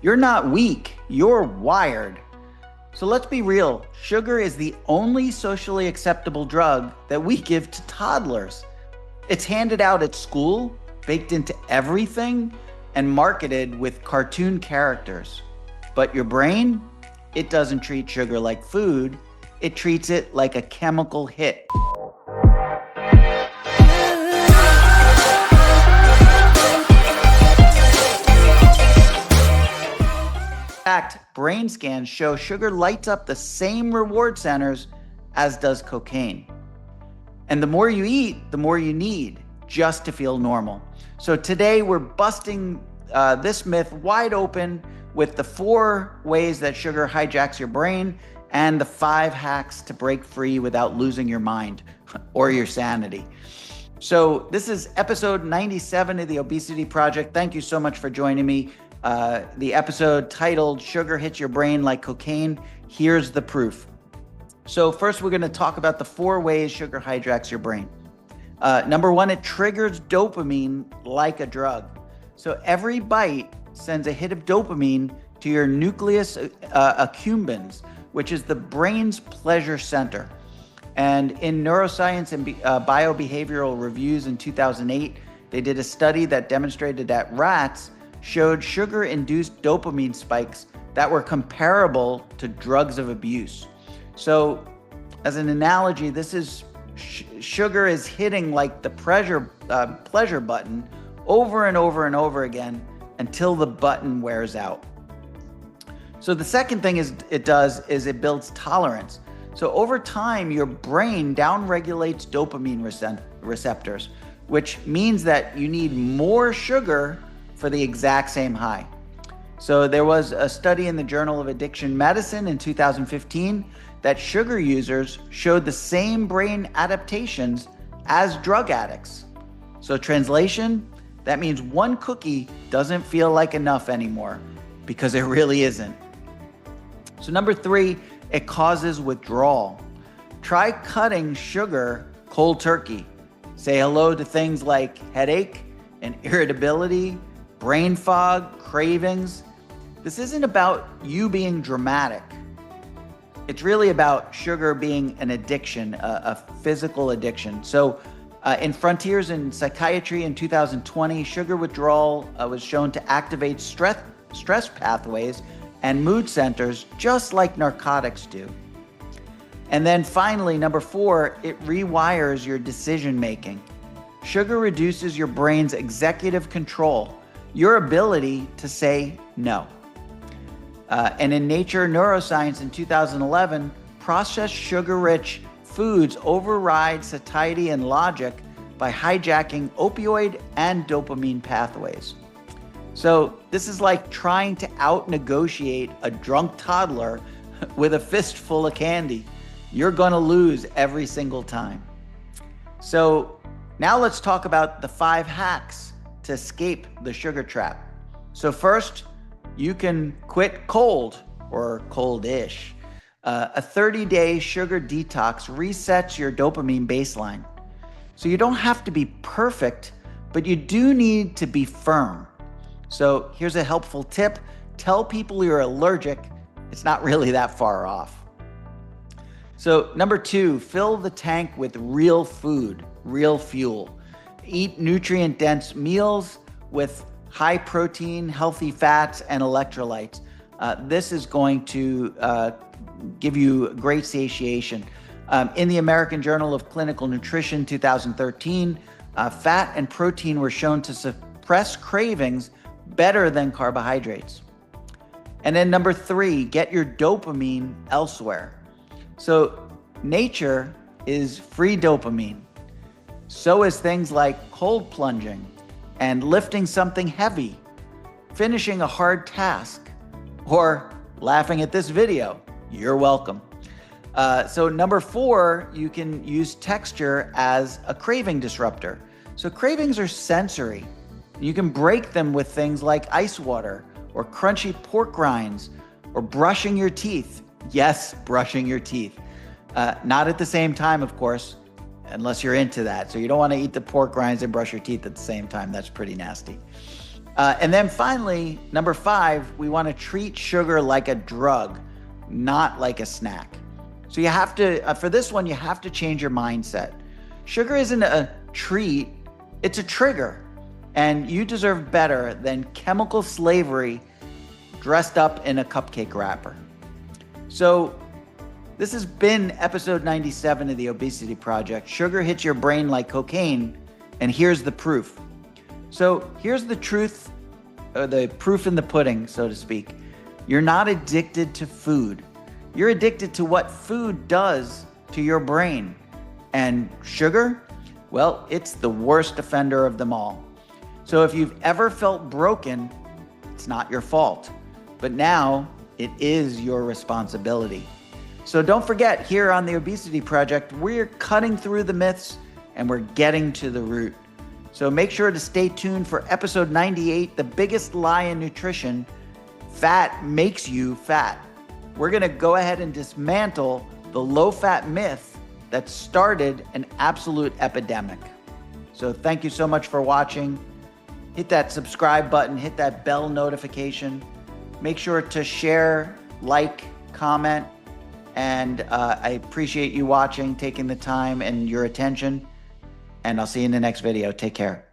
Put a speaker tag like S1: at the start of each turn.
S1: You're not weak, you're wired. So let's be real, sugar is the only socially acceptable drug that we give to toddlers. It's handed out at school, baked into everything, and marketed with cartoon characters. But your brain, it doesn't treat sugar like food, it treats it like a chemical hit. In fact, brain scans show sugar lights up the same reward centers as does cocaine. And the more you eat, the more you need just to feel normal. So today we're busting this myth wide open with the 4 ways that sugar hijacks your brain and the 5 hacks to break free without losing your mind or your sanity. So this is episode 97 of the Obesity Project. Thank you so much for joining me. The episode titled Sugar Hits Your Brain Like Cocaine. Here's the proof. So first, we're going to talk about the 4 ways sugar hijacks your brain. Number 1, it triggers dopamine like a drug. So every bite sends a hit of dopamine to your nucleus accumbens, which is the brain's pleasure center. And in neuroscience and biobehavioral reviews in 2008, they did a study that demonstrated that rats showed sugar-induced dopamine spikes that were comparable to drugs of abuse. So as an analogy, this is sugar is hitting like the pleasure button over and over and over again until the button wears out. So the second thing it builds tolerance. So over time, your brain downregulates dopamine receptors, which means that you need more sugar for the exact same high. So there was a study in the Journal of Addiction Medicine in 2015 that sugar users showed the same brain adaptations as drug addicts. So translation, that means one cookie doesn't feel like enough anymore because it really isn't. So number 3, it causes withdrawal. Try cutting sugar cold turkey. Say hello to things like headache and irritability, brain fog, cravings. This isn't about you being dramatic. It's really about sugar being an addiction, a physical addiction. So in Frontiers in Psychiatry in 2020, sugar withdrawal was shown to activate stress pathways and mood centers just like narcotics do. And then finally, number 4, it rewires your decision making. Sugar reduces your brain's executive control, your ability to say no. And in Nature Neuroscience in 2011, processed sugar-rich foods override satiety and logic by hijacking opioid and dopamine pathways. So this is like trying to out-negotiate a drunk toddler with a fistful of candy. You're gonna lose every single time. So now let's talk about the 5 hacks to escape the sugar trap. So first, you can quit cold or cold-ish. A 30-day sugar detox resets your dopamine baseline. So you don't have to be perfect, but you do need to be firm. So here's a helpful tip. Tell people you're allergic. It's not really that far off. So number 2, fill the tank with real food, real fuel. Eat nutrient-dense meals with high protein, healthy fats, and electrolytes. This is going to give you great satiation. In the American Journal of Clinical Nutrition 2013, fat and protein were shown to suppress cravings better than carbohydrates. And then number 3, get your dopamine elsewhere. So nature is free dopamine. So is things like cold plunging and lifting something heavy, finishing a hard task, or laughing at this video. You're welcome. So number 4, you can use texture as a craving disruptor. So cravings are sensory. You can break them with things like ice water or crunchy pork rinds or brushing your teeth. Yes, brushing your teeth. Not at the same time, of course, unless you're into that. So you don't want to eat the pork rinds and brush your teeth at the same time. That's pretty nasty. And then finally, number 5, we want to treat sugar like a drug, not like a snack. So you have to, for this one, you have to change your mindset. Sugar isn't a treat, it's a trigger. And you deserve better than chemical slavery dressed up in a cupcake wrapper. So this has been episode 97 of the Obesity Project. Sugar hits your brain like cocaine, and here's the proof. So here's the truth, or the proof in the pudding, so to speak. You're not addicted to food. You're addicted to what food does to your brain. And sugar, well, it's the worst offender of them all. So if you've ever felt broken, it's not your fault. But now it is your responsibility. So don't forget, here on the Obesity Project, we're cutting through the myths and we're getting to the root. So make sure to stay tuned for episode 98, the biggest lie in nutrition: fat makes you fat. We're gonna go ahead and dismantle the low-fat myth that started an absolute epidemic. So thank you so much for watching. Hit that subscribe button, hit that bell notification. Make sure to share, like, comment, and I appreciate you watching, taking the time and your attention. And I'll see you in the next video. Take care.